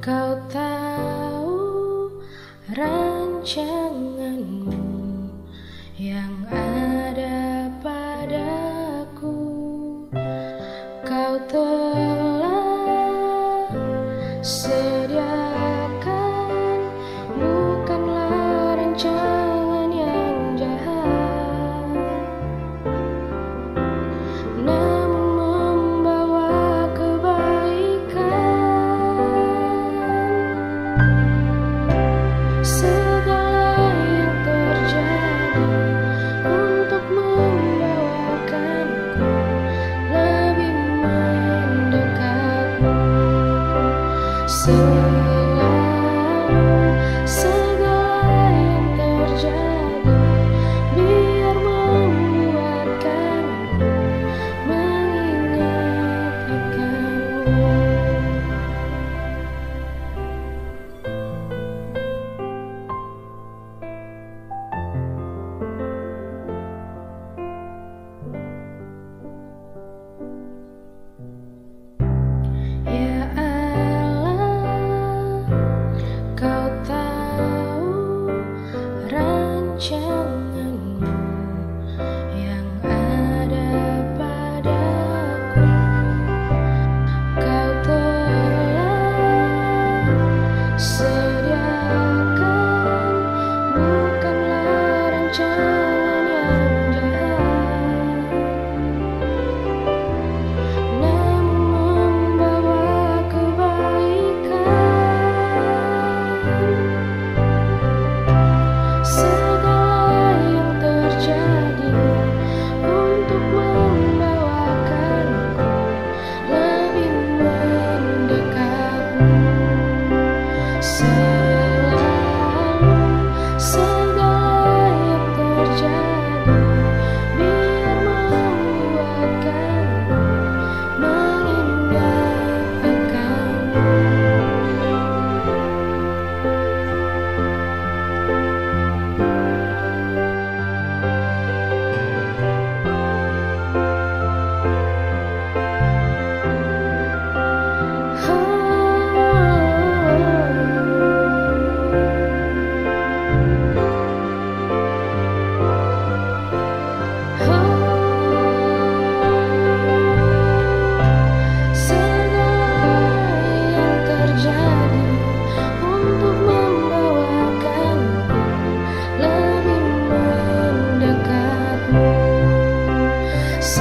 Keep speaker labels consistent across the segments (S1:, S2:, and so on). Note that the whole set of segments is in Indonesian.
S1: Kau tahu rancanganmu yang ada padaku. Kau telah sediakan, bukanlah rancangan yang jahat, namun membawa kebaikan. Segala yang terjadi untuk membawakanku lebih mendekatmu. Segala yang terjadi biar membuatkanku mengingat akanmu. Ya Allah, Kau tahu rancanganmu yang ada padaku. Kau telah sediakan, bukanlah rancangan yang jahat, namun membawa kebaikan. Segala yang terjadi untuk membawakanku lebih mendekatmu.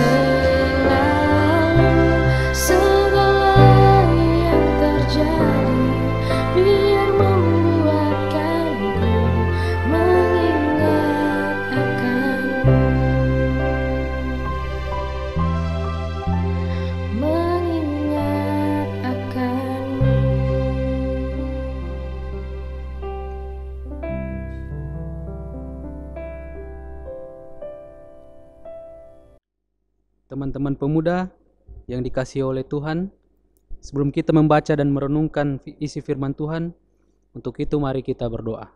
S1: Segala yang terjadi biar membuatkanku mengingat akanmu.
S2: Teman-teman pemuda yang dikasihi oleh Tuhan, sebelum kita membaca dan merenungkan isi firman Tuhan, untuk itu mari kita berdoa.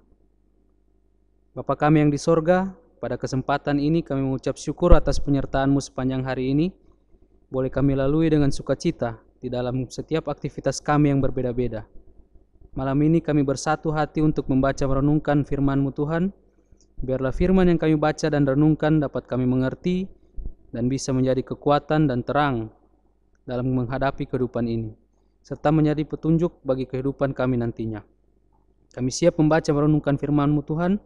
S2: Bapa kami yang di sorga, pada kesempatan ini kami mengucap syukur atas penyertaan-Mu sepanjang hari ini. Boleh kami lalui dengan sukacita di dalam setiap aktivitas kami yang berbeda-beda. Malam ini kami bersatu hati untuk membaca merenungkan firman-Mu Tuhan. Biarlah firman yang kami baca dan renungkan dapat kami mengerti dan bisa menjadi kekuatan dan terang dalam menghadapi kehidupan ini, serta menjadi petunjuk bagi kehidupan kami nantinya. Kami siap membaca merenungkan firman-Mu Tuhan.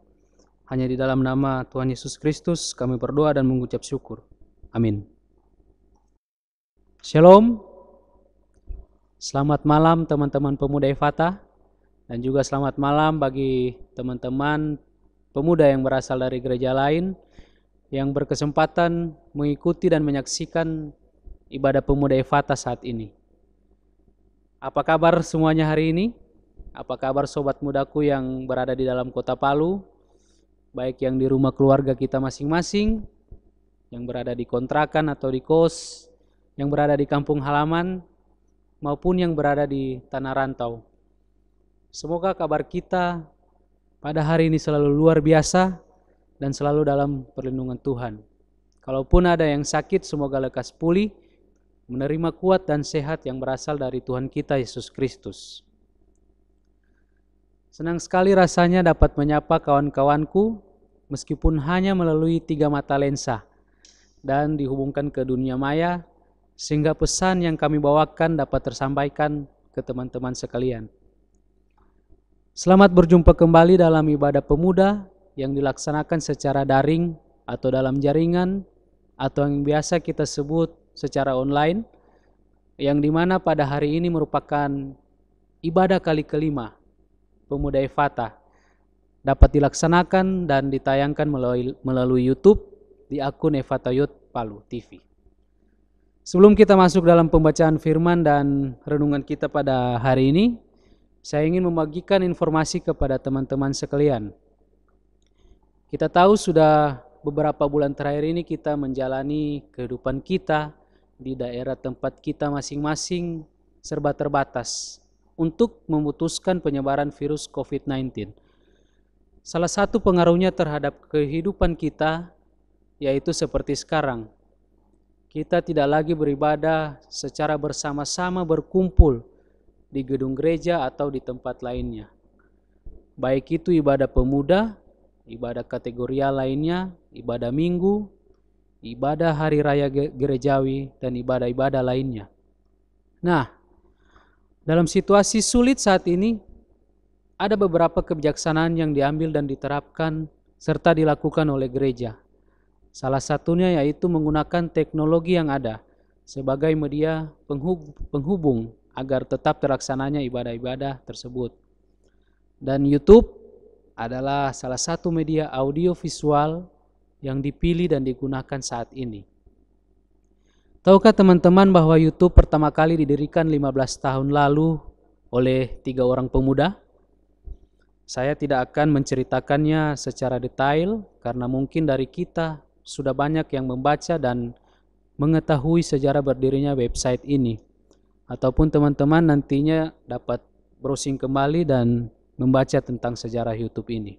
S2: Hanya di dalam nama Tuhan Yesus Kristus kami berdoa dan mengucap syukur. Amin. Shalom. Selamat malam teman-teman pemuda Efata, dan juga selamat malam bagi teman-teman pemuda yang berasal dari gereja lain yang berkesempatan mengikuti dan menyaksikan ibadah pemuda Efata saat ini. Apa kabar semuanya hari ini? Apa kabar sobat mudaku yang berada di dalam kota Palu? Baik yang di rumah keluarga kita masing-masing, yang berada di kontrakan atau di kos, yang berada di kampung halaman, maupun yang berada di tanah rantau. Semoga kabar kita pada hari ini selalu luar biasa dan selalu dalam perlindungan Tuhan. Kalaupun ada yang sakit, semoga lekas pulih, menerima kuat dan sehat yang berasal dari Tuhan kita Yesus Kristus. Senang sekali rasanya dapat menyapa kawan-kawanku meskipun hanya melalui 3 mata lensa dan dihubungkan ke dunia maya sehingga pesan yang kami bawakan dapat tersampaikan ke teman-teman sekalian. Selamat berjumpa kembali dalam ibadah pemuda yang dilaksanakan secara daring atau dalam jaringan atau yang biasa kita sebut secara online, yang dimana pada hari ini merupakan ibadah kali kelima Pemuda Efata dapat dilaksanakan dan ditayangkan melalui YouTube di akun Efata Youth Palu TV. Sebelum kita masuk dalam pembacaan firman dan renungan kita pada hari ini, saya ingin membagikan informasi kepada teman-teman sekalian. Kita tahu sudah beberapa bulan terakhir ini kita menjalani kehidupan kita di daerah tempat kita masing-masing serba terbatas untuk memutuskan penyebaran virus COVID-19. Salah satu pengaruhnya terhadap kehidupan kita yaitu seperti sekarang. Kita tidak lagi beribadah secara bersama-sama berkumpul di gedung gereja atau di tempat lainnya. Baik itu ibadah pemuda, ibadah kategorial lainnya, ibadah minggu, ibadah hari raya gerejawi, dan ibadah-ibadah lainnya. Nah, dalam situasi sulit saat ini, ada beberapa kebijaksanaan yang diambil dan diterapkan serta dilakukan oleh gereja. Salah satunya yaitu menggunakan teknologi yang ada sebagai media penghubung agar tetap terlaksananya ibadah-ibadah tersebut. Dan YouTube adalah salah satu media audio visual yang dipilih dan digunakan saat ini. Tahukah teman-teman bahwa YouTube pertama kali didirikan 15 tahun lalu oleh 3 orang pemuda? Saya tidak akan menceritakannya secara detail karena mungkin dari kita sudah banyak yang membaca dan mengetahui sejarah berdirinya website ini. Ataupun teman-teman nantinya dapat browsing kembali dan membaca tentang sejarah YouTube ini.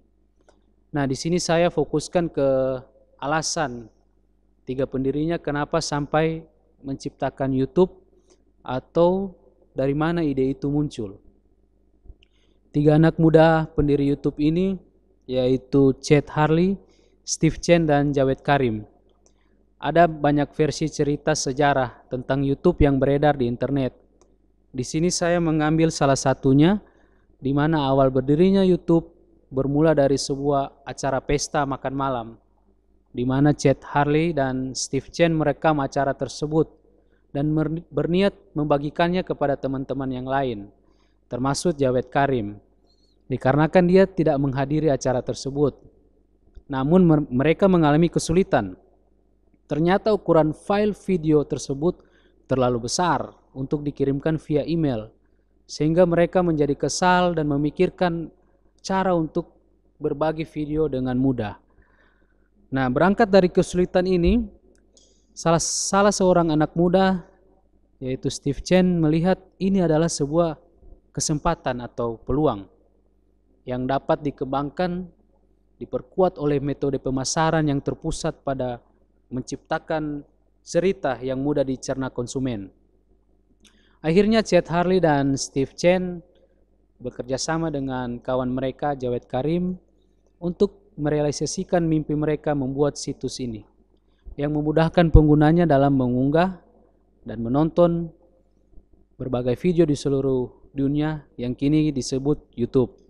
S2: Nah, di sini saya fokuskan ke alasan 3 pendirinya kenapa sampai menciptakan YouTube atau dari mana ide itu muncul. 3 anak muda pendiri YouTube ini yaitu Chet Harley, Steve Chen, dan Jawed Karim. Ada banyak versi cerita sejarah tentang YouTube yang beredar di internet. Di sini saya mengambil salah satunya di mana awal berdirinya YouTube bermula dari sebuah acara pesta makan malam, di mana Chet Harley dan Steve Chen merekam acara tersebut dan berniat membagikannya kepada teman-teman yang lain, termasuk Jawed Karim, dikarenakan dia tidak menghadiri acara tersebut. Namun mereka mengalami kesulitan. Ternyata ukuran file video tersebut terlalu besar untuk dikirimkan via email, sehingga mereka menjadi kesal dan memikirkan cara untuk berbagi video dengan mudah. Nah, berangkat dari kesulitan ini, salah seorang anak muda, yaitu Steve Chen, melihat ini adalah sebuah kesempatan atau peluang yang dapat dikembangkan, diperkuat oleh metode pemasaran yang terpusat pada menciptakan cerita yang mudah dicerna konsumen. Akhirnya Chet Harley dan Steve Chen bekerja sama dengan kawan mereka Jawed Karim untuk merealisasikan mimpi mereka membuat situs ini yang memudahkan penggunanya dalam mengunggah dan menonton berbagai video di seluruh dunia yang kini disebut YouTube.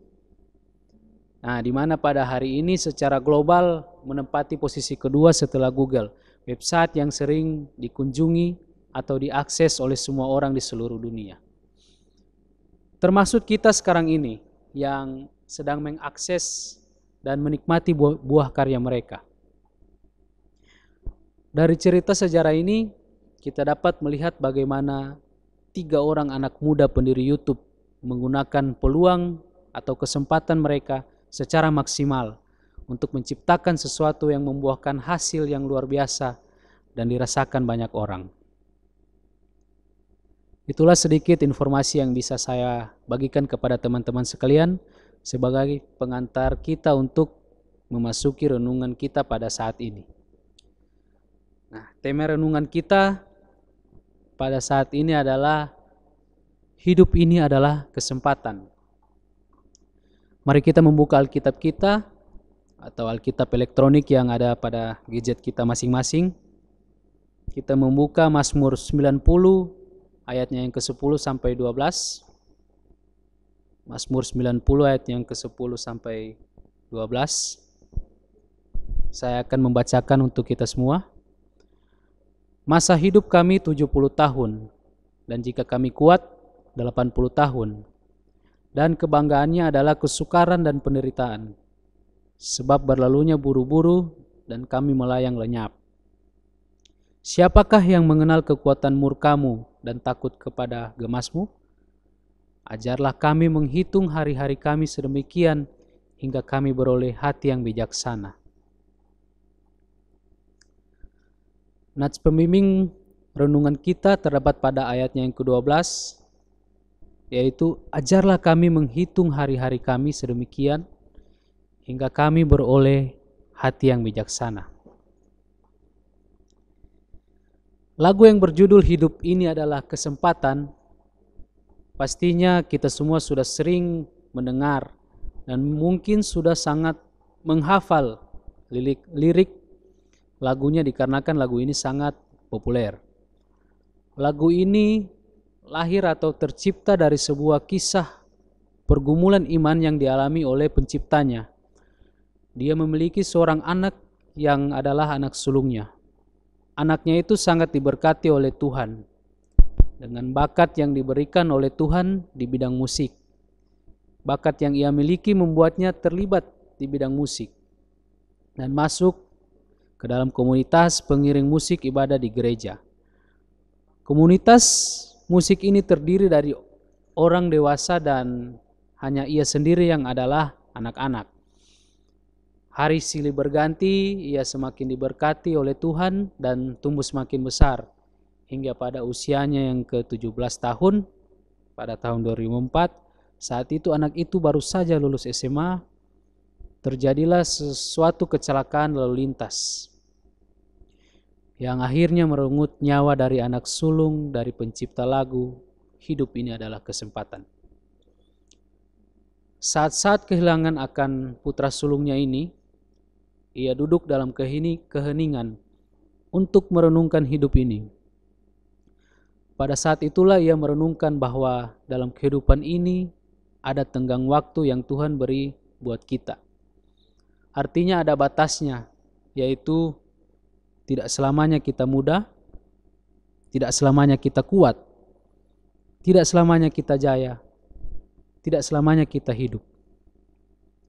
S2: Nah, di mana pada hari ini secara global menempati posisi kedua setelah Google, website yang sering dikunjungi atau diakses oleh semua orang di seluruh dunia. Termasuk kita sekarang ini yang sedang mengakses dan menikmati buah karya mereka. Dari cerita sejarah ini, kita dapat melihat bagaimana 3 orang anak muda pendiri YouTube menggunakan peluang atau kesempatan mereka secara maksimal untuk menciptakan sesuatu yang membuahkan hasil yang luar biasa dan dirasakan banyak orang. Itulah sedikit informasi yang bisa saya bagikan kepada teman-teman sekalian sebagai pengantar kita untuk memasuki renungan kita pada saat ini. Nah, tema renungan kita pada saat ini adalah hidup ini adalah kesempatan. Mari kita membuka Alkitab kita atau Alkitab elektronik yang ada pada gadget kita masing-masing. Kita membuka Mazmur 90 ayatnya yang ke-10 sampai 12. Mazmur 90 ayat yang ke-10 sampai 12. Saya akan membacakan untuk kita semua. Masa hidup kami 70 tahun, dan jika kami kuat 80 tahun. Dan kebanggaannya adalah kesukaran dan penderitaan, sebab berlalunya buru-buru dan kami melayang lenyap. Siapakah yang mengenal kekuatan murkamu dan takut kepada gemasmu? Ajarlah kami menghitung hari-hari kami sedemikian hingga kami beroleh hati yang bijaksana. Nats pembimbing renungan kita terdapat pada ayatnya yang ke-12, yaitu ajarlah kami menghitung hari-hari kami sedemikian hingga kami beroleh hati yang bijaksana. Lagu yang berjudul Hidup Ini Adalah Kesempatan, pastinya kita semua sudah sering mendengar dan mungkin sudah sangat menghafal lirik lagunya dikarenakan lagu ini sangat populer. Lagu ini lahir atau tercipta dari sebuah kisah pergumulan iman yang dialami oleh penciptanya. Dia memiliki seorang anak yang adalah anak sulungnya. Anaknya itu sangat diberkati oleh Tuhan dengan bakat yang diberikan oleh Tuhan di bidang musik. Bakat yang ia miliki membuatnya terlibat di bidang musik dan masuk ke dalam komunitas pengiring musik ibadah di gereja. Komunitas musik ini terdiri dari orang dewasa dan hanya ia sendiri yang adalah anak-anak. Hari silih berganti, ia semakin diberkati oleh Tuhan dan tumbuh semakin besar. Hingga pada usianya yang ke-17 tahun, pada tahun 2004, saat itu anak itu baru saja lulus SMA, terjadilah sesuatu kecelakaan lalu lintas yang akhirnya merenggut nyawa dari anak sulung dari pencipta lagu Hidup Ini Adalah Kesempatan. Saat-saat kehilangan akan putra sulungnya ini, ia duduk dalam keheningan untuk merenungkan hidup ini. Pada saat itulah ia merenungkan bahwa dalam kehidupan ini ada tenggang waktu yang Tuhan beri buat kita. Artinya ada batasnya, yaitu tidak selamanya kita muda, tidak selamanya kita kuat, tidak selamanya kita jaya, tidak selamanya kita hidup.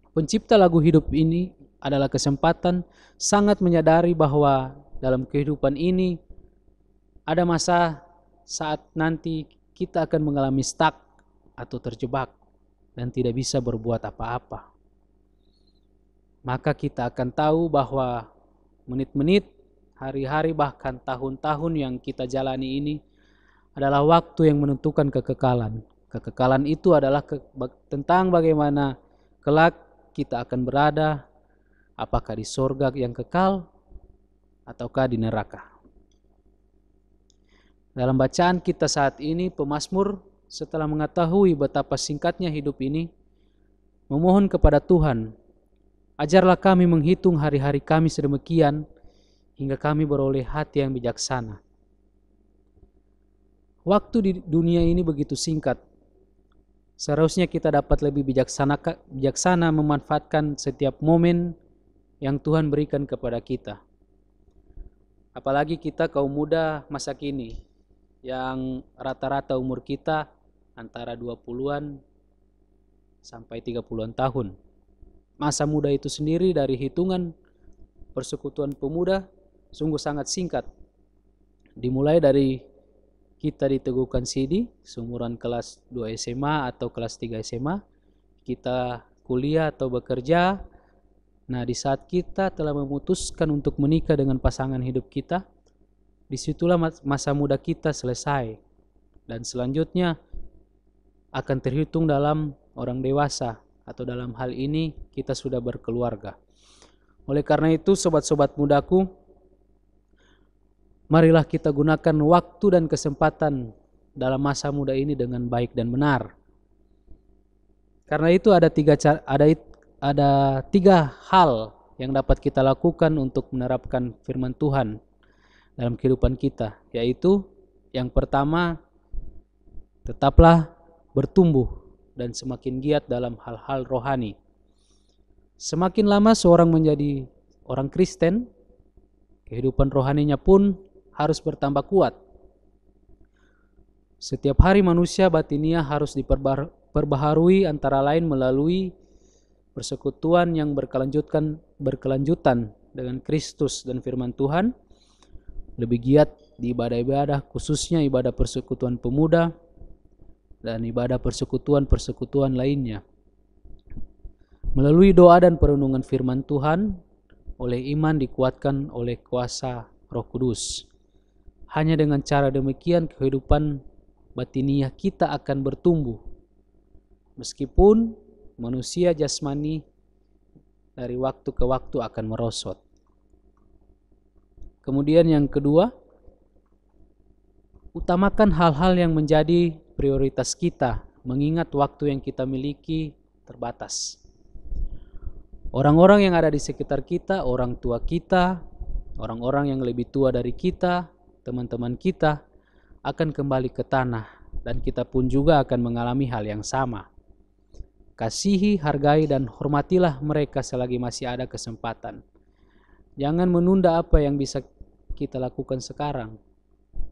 S2: Pencipta lagu Hidup Ini Adalah Kesempatan sangat menyadari bahwa dalam kehidupan ini ada masa saat nanti kita akan mengalami stuck atau terjebak dan tidak bisa berbuat apa-apa. Maka kita akan tahu bahwa menit-menit, hari-hari, bahkan tahun-tahun yang kita jalani ini adalah waktu yang menentukan kekekalan. Kekekalan itu adalah tentang bagaimana kelak kita akan berada, apakah di sorga yang kekal ataukah di neraka. Dalam bacaan kita saat ini, pemazmur setelah mengetahui betapa singkatnya hidup ini, memohon kepada Tuhan, ajarlah kami menghitung hari-hari kami sedemikian hingga kami beroleh hati yang bijaksana. Waktu di dunia ini begitu singkat. Seharusnya kita dapat lebih bijaksana memanfaatkan setiap momen yang Tuhan berikan kepada kita. Apalagi kita kaum muda masa kini, yang rata-rata umur kita antara 20-an sampai 30-an tahun. Masa muda itu sendiri dari hitungan persekutuan pemuda sungguh sangat singkat. Dimulai dari kita diteguhkan CD, seumuran kelas 2 SMA atau kelas 3 SMA, kita kuliah atau bekerja. Nah, di saat kita telah memutuskan untuk menikah dengan pasangan hidup kita, disitulah masa muda kita selesai. Dan selanjutnya akan terhitung dalam orang dewasa, atau dalam hal ini kita sudah berkeluarga. Oleh karena itu, sobat-sobat mudaku, marilah kita gunakan waktu dan kesempatan dalam masa muda ini dengan baik dan benar. Karena itu ada tiga hal yang dapat kita lakukan untuk menerapkan firman Tuhan dalam kehidupan kita, yaitu yang pertama, tetaplah bertumbuh dan semakin giat dalam hal-hal rohani. Semakin lama seorang menjadi orang Kristen, kehidupan rohaninya pun harus bertambah kuat. Setiap hari manusia batiniah harus diperbaharui, antara lain melalui persekutuan yang berkelanjutan dengan Kristus dan firman Tuhan, lebih giat di ibadah-ibadah, khususnya ibadah persekutuan pemuda dan ibadah persekutuan lainnya. Melalui doa dan perenungan firman Tuhan, oleh iman dikuatkan oleh kuasa Roh Kudus. Hanya dengan cara demikian kehidupan batiniah kita akan bertumbuh. Meskipun manusia jasmani dari waktu ke waktu akan merosot. Kemudian yang kedua, utamakan hal-hal yang menjadi prioritas kita, mengingat waktu yang kita miliki terbatas. Orang-orang yang ada di sekitar kita, orang tua kita, orang-orang yang lebih tua dari kita, teman-teman kita, akan kembali ke tanah, dan kita pun juga akan mengalami hal yang sama. Kasihi, hargai, dan hormatilah mereka selagi masih ada kesempatan. Jangan menunda apa yang bisa kita lakukan sekarang.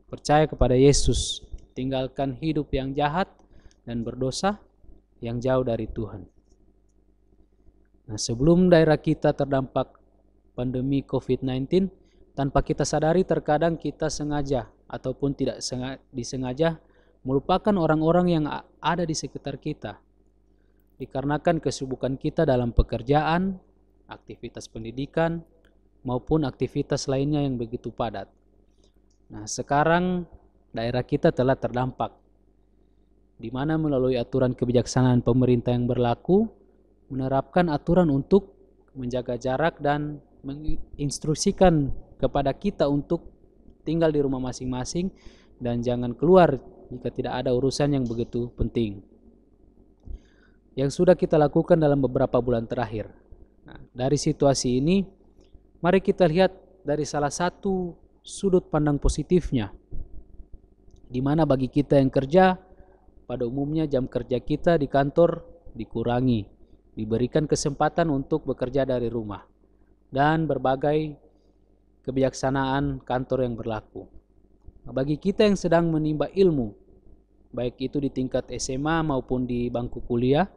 S2: Percaya kepada Yesus, tinggalkan hidup yang jahat dan berdosa yang jauh dari Tuhan. Nah, sebelum daerah kita terdampak pandemi COVID-19, tanpa kita sadari terkadang kita sengaja ataupun tidak disengaja melupakan orang-orang yang ada di sekitar kita. Dikarenakan kesibukan kita dalam pekerjaan, aktivitas pendidikan, maupun aktivitas lainnya yang begitu padat. Nah, sekarang daerah kita telah terdampak, di mana melalui aturan kebijaksanaan pemerintah yang berlaku, menerapkan aturan untuk menjaga jarak dan menginstruksikan kepada kita untuk tinggal di rumah masing-masing dan jangan keluar jika tidak ada urusan yang begitu penting. Yang sudah kita lakukan dalam beberapa bulan terakhir. Nah, dari situasi ini, mari kita lihat dari salah satu sudut pandang positifnya, di mana bagi kita yang kerja, pada umumnya jam kerja kita di kantor dikurangi, diberikan kesempatan untuk bekerja dari rumah, dan berbagai kebijaksanaan kantor yang berlaku. Bagi kita yang sedang menimba ilmu, baik itu di tingkat SMA maupun di bangku kuliah,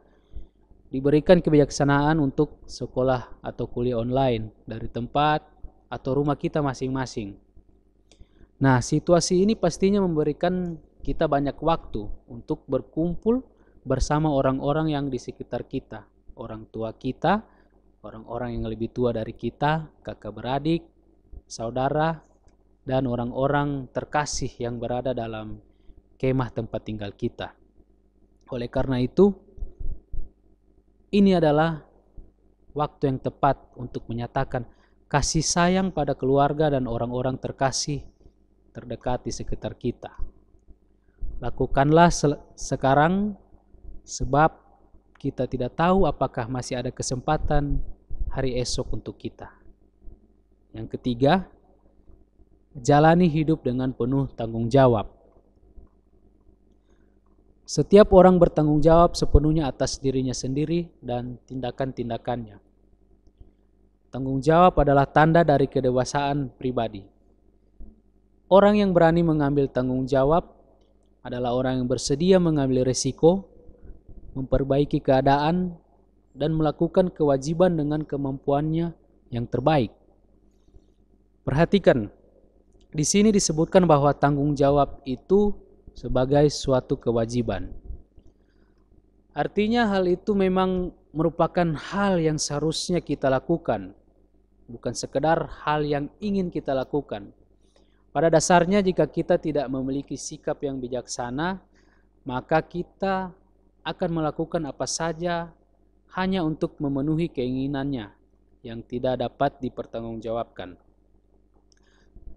S2: diberikan kebijaksanaan untuk sekolah atau kuliah online dari tempat atau rumah kita masing-masing. Nah, situasi ini pastinya memberikan kita banyak waktu untuk berkumpul bersama orang-orang yang di sekitar kita, orang tua kita, orang-orang yang lebih tua dari kita, kakak beradik, saudara, dan orang-orang terkasih yang berada dalam kemah tempat tinggal kita. Oleh karena itu, ini adalah waktu yang tepat untuk menyatakan kasih sayang pada keluarga dan orang-orang terkasih terdekat di sekitar kita. Lakukanlah sekarang, sebab kita tidak tahu apakah masih ada kesempatan hari esok untuk kita. Yang ketiga, jalani hidup dengan penuh tanggung jawab. Setiap orang bertanggung jawab sepenuhnya atas dirinya sendiri dan tindakan-tindakannya. Tanggung jawab adalah tanda dari kedewasaan pribadi. Orang yang berani mengambil tanggung jawab adalah orang yang bersedia mengambil risiko, memperbaiki keadaan, dan melakukan kewajiban dengan kemampuannya yang terbaik. Perhatikan, di sini disebutkan bahwa tanggung jawab itu sebagai suatu kewajiban. Artinya hal itu memang merupakan hal yang seharusnya kita lakukan, bukan sekedar hal yang ingin kita lakukan. Pada dasarnya jika kita tidak memiliki sikap yang bijaksana, maka kita akan melakukan apa saja hanya untuk memenuhi keinginannya yang tidak dapat dipertanggungjawabkan.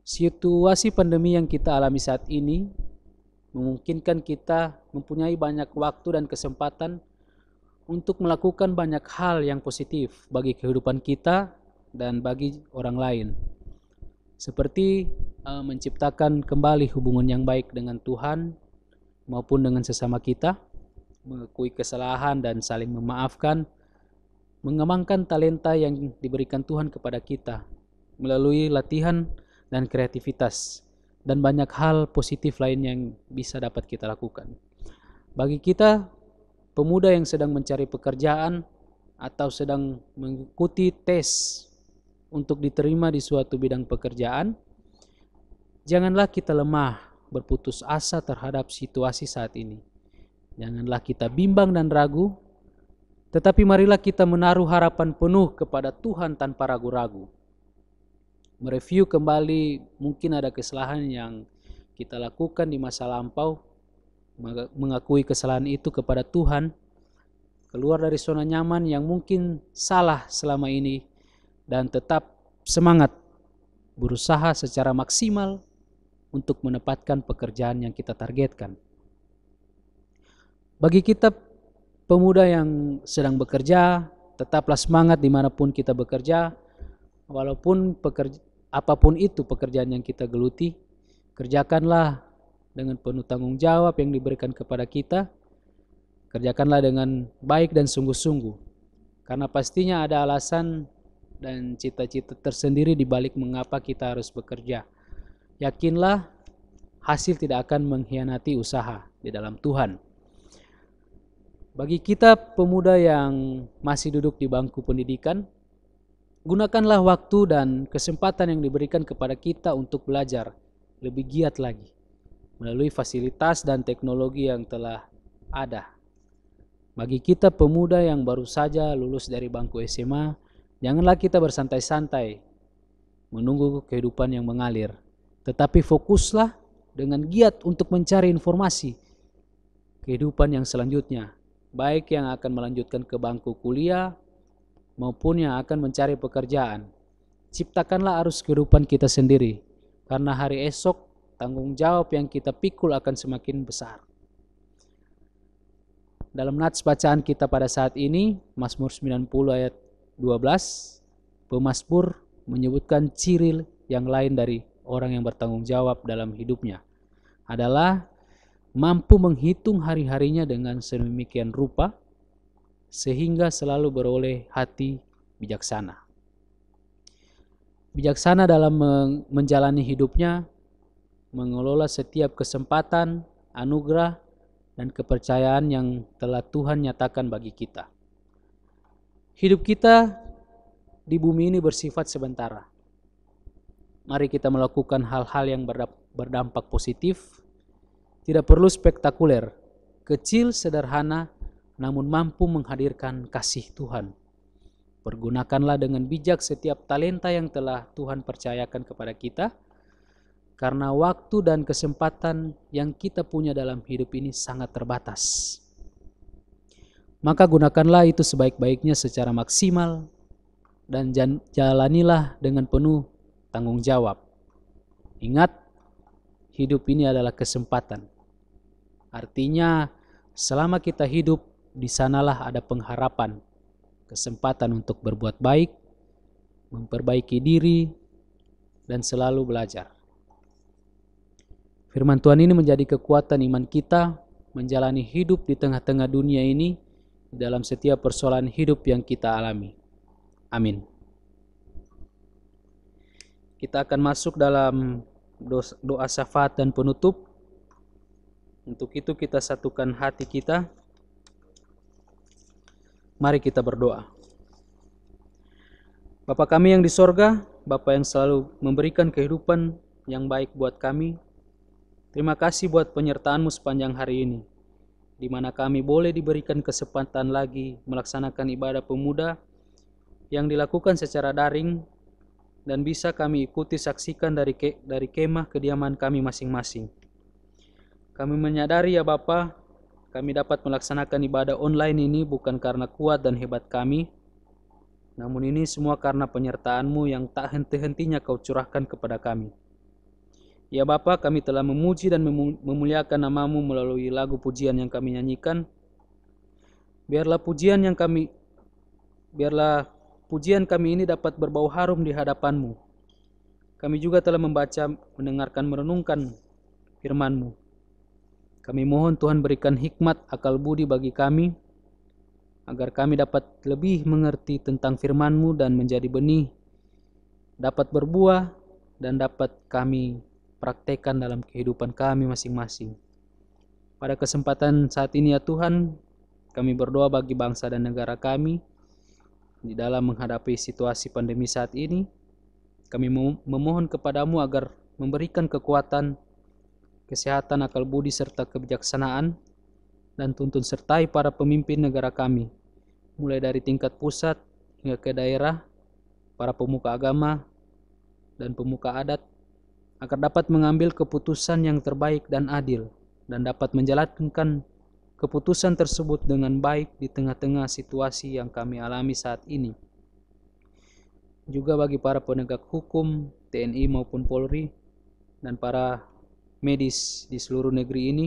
S2: Situasi pandemi yang kita alami saat ini memungkinkan kita mempunyai banyak waktu dan kesempatan untuk melakukan banyak hal yang positif bagi kehidupan kita dan bagi orang lain. Seperti menciptakan kembali hubungan yang baik dengan Tuhan maupun dengan sesama kita, mengakui kesalahan dan saling memaafkan, mengembangkan talenta yang diberikan Tuhan kepada kita melalui latihan dan kreativitas, dan banyak hal positif lain yang bisa dapat kita lakukan. Bagi kita, pemuda yang sedang mencari pekerjaan atau sedang mengikuti tes untuk diterima di suatu bidang pekerjaan, janganlah kita lemah berputus asa terhadap situasi saat ini. Janganlah kita bimbang dan ragu, tetapi marilah kita menaruh harapan penuh kepada Tuhan tanpa ragu-ragu. Mereview kembali mungkin ada kesalahan yang kita lakukan di masa lampau, mengakui kesalahan itu kepada Tuhan, keluar dari zona nyaman yang mungkin salah selama ini, dan tetap semangat berusaha secara maksimal untuk menempatkan pekerjaan yang kita targetkan. Bagi kita pemuda yang sedang bekerja, tetaplah semangat dimanapun kita bekerja, walaupun apapun itu pekerjaan yang kita geluti, kerjakanlah dengan penuh tanggung jawab yang diberikan kepada kita, kerjakanlah dengan baik dan sungguh-sungguh, karena pastinya ada alasan dan cita-cita tersendiri di balik mengapa kita harus bekerja. Yakinlah hasil tidak akan mengkhianati usaha di dalam Tuhan. Bagi kita pemuda yang masih duduk di bangku pendidikan, gunakanlah waktu dan kesempatan yang diberikan kepada kita untuk belajar lebih giat lagi melalui fasilitas dan teknologi yang telah ada. Bagi kita pemuda yang baru saja lulus dari bangku SMA, janganlah kita bersantai-santai menunggu kehidupan yang mengalir, tetapi fokuslah dengan giat untuk mencari informasi kehidupan yang selanjutnya, baik yang akan melanjutkan ke bangku kuliah maupun yang akan mencari pekerjaan. Ciptakanlah arus kehidupan kita sendiri, karena hari esok tanggung jawab yang kita pikul akan semakin besar. Dalam nats bacaan kita pada saat ini, Mazmur 90 ayat 12, pemazmur menyebutkan ciri yang lain dari orang yang bertanggung jawab dalam hidupnya adalah mampu menghitung hari-harinya dengan sedemikian rupa sehingga selalu beroleh hati bijaksana. Bijaksana dalam menjalani hidupnya, mengelola setiap kesempatan, anugerah, dan kepercayaan yang telah Tuhan nyatakan bagi kita. Hidup kita di bumi ini bersifat sementara. Mari kita melakukan hal-hal yang berdampak positif, tidak perlu spektakuler, kecil, sederhana, namun mampu menghadirkan kasih Tuhan. Pergunakanlah dengan bijak setiap talenta yang telah Tuhan percayakan kepada kita, karena waktu dan kesempatan yang kita punya dalam hidup ini sangat terbatas. Maka gunakanlah itu sebaik-baiknya secara maksimal dan jalanilah dengan penuh tanggung jawab. Ingat, hidup ini adalah kesempatan. Artinya, selama kita hidup, di sanalah ada pengharapan, kesempatan untuk berbuat baik, memperbaiki diri, dan selalu belajar. Firman Tuhan ini menjadi kekuatan iman kita menjalani hidup di tengah-tengah dunia ini dalam setiap persoalan hidup yang kita alami. Amin. Kita akan masuk dalam doa syafaat dan penutup. Untuk itu kita satukan hati kita. Mari kita berdoa. Bapa kami yang di sorga, Bapa yang selalu memberikan kehidupan yang baik buat kami, terima kasih buat penyertaan-Mu sepanjang hari ini, di mana kami boleh diberikan kesempatan lagi melaksanakan ibadah pemuda yang dilakukan secara daring dan bisa kami ikuti saksikan dari kemah kediaman kami masing-masing. Kami menyadari ya Bapa, kami dapat melaksanakan ibadah online ini bukan karena kuat dan hebat kami, namun ini semua karena penyertaan-Mu yang tak henti-hentinya Kau curahkan kepada kami. Ya Bapa, kami telah memuji dan memuliakan nama-Mu melalui lagu pujian yang kami nyanyikan. Biarlah pujian kami ini dapat berbau harum di hadapan-Mu. Kami juga telah membaca, mendengarkan, merenungkan firman-Mu. Kami mohon Tuhan berikan hikmat akal budi bagi kami, agar kami dapat lebih mengerti tentang firman-Mu dan menjadi benih, dapat berbuah, dan dapat kami praktekkan dalam kehidupan kami masing-masing. Pada kesempatan saat ini ya Tuhan, kami berdoa bagi bangsa dan negara kami di dalam menghadapi situasi pandemi saat ini. Kami memohon kepadamu agar memberikan kekuatan, kesehatan, akal budi, serta kebijaksanaan, dan tuntun sertai para pemimpin negara kami, mulai dari tingkat pusat hingga ke daerah, para pemuka agama dan pemuka adat, agar dapat mengambil keputusan yang terbaik dan adil, dan dapat menjalankan keputusan tersebut dengan baik di tengah-tengah situasi yang kami alami saat ini. Juga bagi para penegak hukum, TNI maupun Polri, dan para medis di seluruh negeri ini,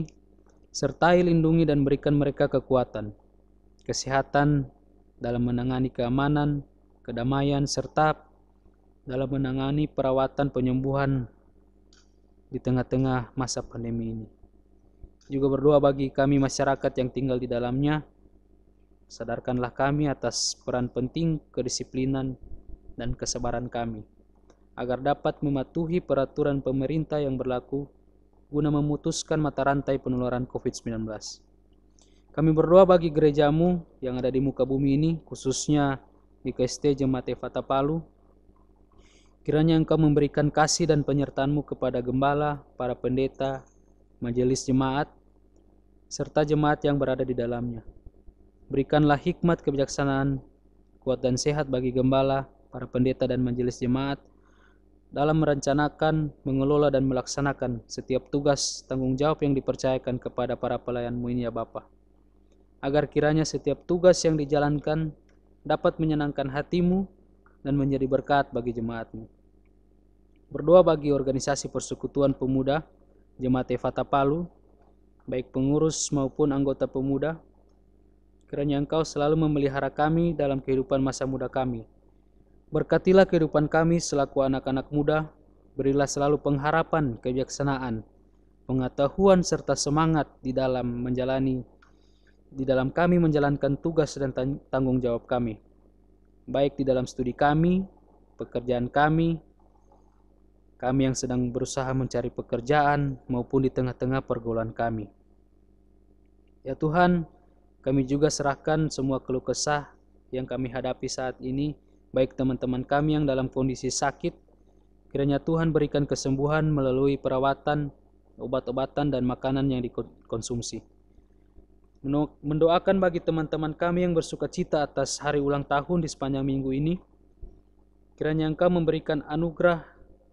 S2: sertai lindungi dan berikan mereka kekuatan, kesehatan dalam menangani keamanan, kedamaian, serta dalam menangani perawatan penyembuhan di tengah-tengah masa pandemi ini. Juga berdoa bagi kami masyarakat yang tinggal di dalamnya. Sadarkanlah kami atas peran penting kedisiplinan dan kesabaran kami, agar dapat mematuhi peraturan pemerintah yang berlaku guna memutuskan mata rantai penularan COVID-19. Kami berdoa bagi gerejamu yang ada di muka bumi ini, khususnya di KST Jemaat Efata Palu. Kiranya Engkau memberikan kasih dan penyertaan-Mu kepada gembala, para pendeta, majelis jemaat, serta jemaat yang berada di dalamnya. Berikanlah hikmat kebijaksanaan, kuat dan sehat bagi gembala, para pendeta dan majelis jemaat dalam merencanakan, mengelola dan melaksanakan setiap tugas tanggung jawab yang dipercayakan kepada para pelayan-Mu ini ya Bapa. Agar kiranya setiap tugas yang dijalankan dapat menyenangkan hati-Mu dan menjadi berkat bagi jemaat-Mu. Berdoa bagi organisasi persekutuan pemuda Jemaat Efata Palu, baik pengurus maupun anggota pemuda. Kiranya Engkau selalu memelihara kami dalam kehidupan masa muda kami. Berkatilah kehidupan kami selaku anak-anak muda, berilah selalu pengharapan, kebijaksanaan, pengetahuan serta semangat di dalam kami menjalankan tugas dan tanggung jawab kami, baik di dalam studi kami, pekerjaan kami yang sedang berusaha mencari pekerjaan maupun di tengah-tengah pergaulan kami. Ya Tuhan, kami juga serahkan semua keluh kesah yang kami hadapi saat ini, baik teman-teman kami yang dalam kondisi sakit. Kiranya Tuhan berikan kesembuhan melalui perawatan, obat-obatan dan makanan yang dikonsumsi. Mendoakan bagi teman-teman kami yang bersukacita atas hari ulang tahun di sepanjang minggu ini. Kiranya Engkau memberikan anugerah,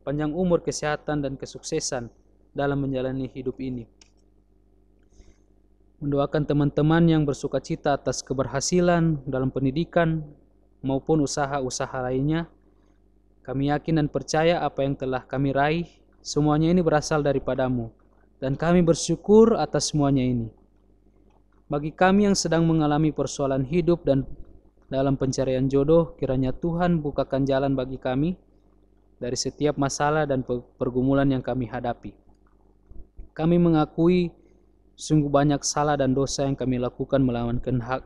S2: panjang umur, kesehatan dan kesuksesan dalam menjalani hidup ini. Mendoakan teman-teman yang bersukacita atas keberhasilan dalam pendidikan maupun usaha-usaha lainnya. Kami yakin dan percaya apa yang telah kami raih, semuanya ini berasal daripada-Mu, dan kami bersyukur atas semuanya ini. Bagi kami yang sedang mengalami persoalan hidup dan dalam pencarian jodoh, kiranya Tuhan bukakan jalan bagi kami dari setiap masalah dan pergumulan yang kami hadapi. Kami mengakui sungguh banyak salah dan dosa yang kami lakukan melawan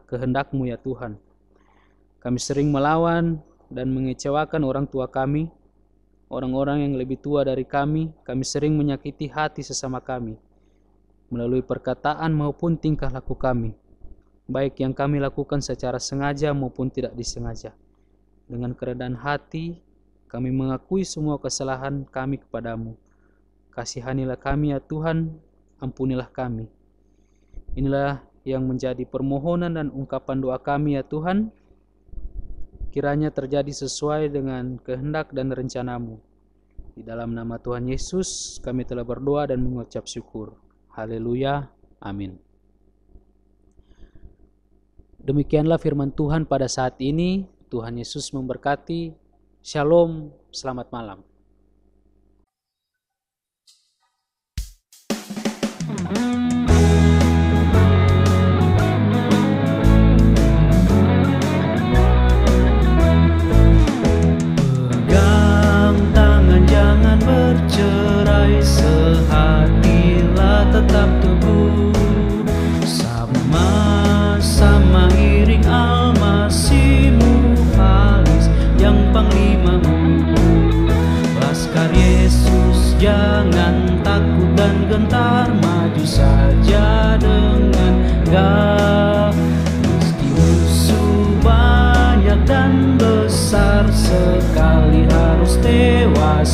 S2: kehendak-Mu ya Tuhan. Kami sering melawan dan mengecewakan orang tua kami, orang-orang yang lebih tua dari kami. Kami sering menyakiti hati sesama kami, melalui perkataan maupun tingkah laku kami, baik yang kami lakukan secara sengaja maupun tidak disengaja. Dengan kerendahan hati, kami mengakui semua kesalahan kami kepadamu. Kasihanilah kami ya Tuhan, ampunilah kami. Inilah yang menjadi permohonan dan ungkapan doa kami ya Tuhan. Kiranya terjadi sesuai dengan kehendak dan rencana-Mu. Di dalam nama Tuhan Yesus kami telah berdoa dan mengucap syukur. Haleluya. Amin. Demikianlah firman Tuhan pada saat ini. Tuhan Yesus memberkati. Shalom. Selamat malam.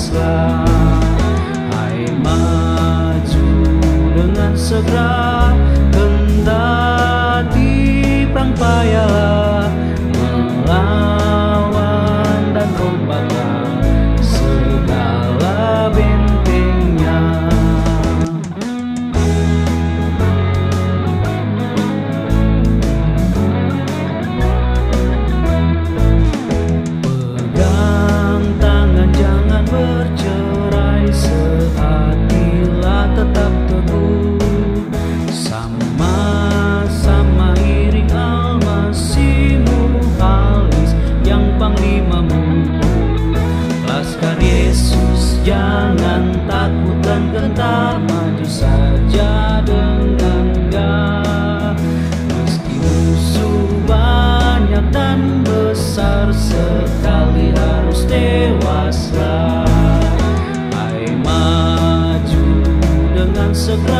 S2: tewaslah. Hai maju dengan segera, kendati perang payah, melawan dan rombaklah segala bentengnya. Pegang tangan jangan bercerai, sehatilah tetap teguh, sama-sama iring almasimu, alis yang panglimamu. Laskar Yesus jangan takut dan gentar, maju saja dengan gagah. Meski musuh banyak dan besar, sekali harus tewaslah. Hai maju dengan segera,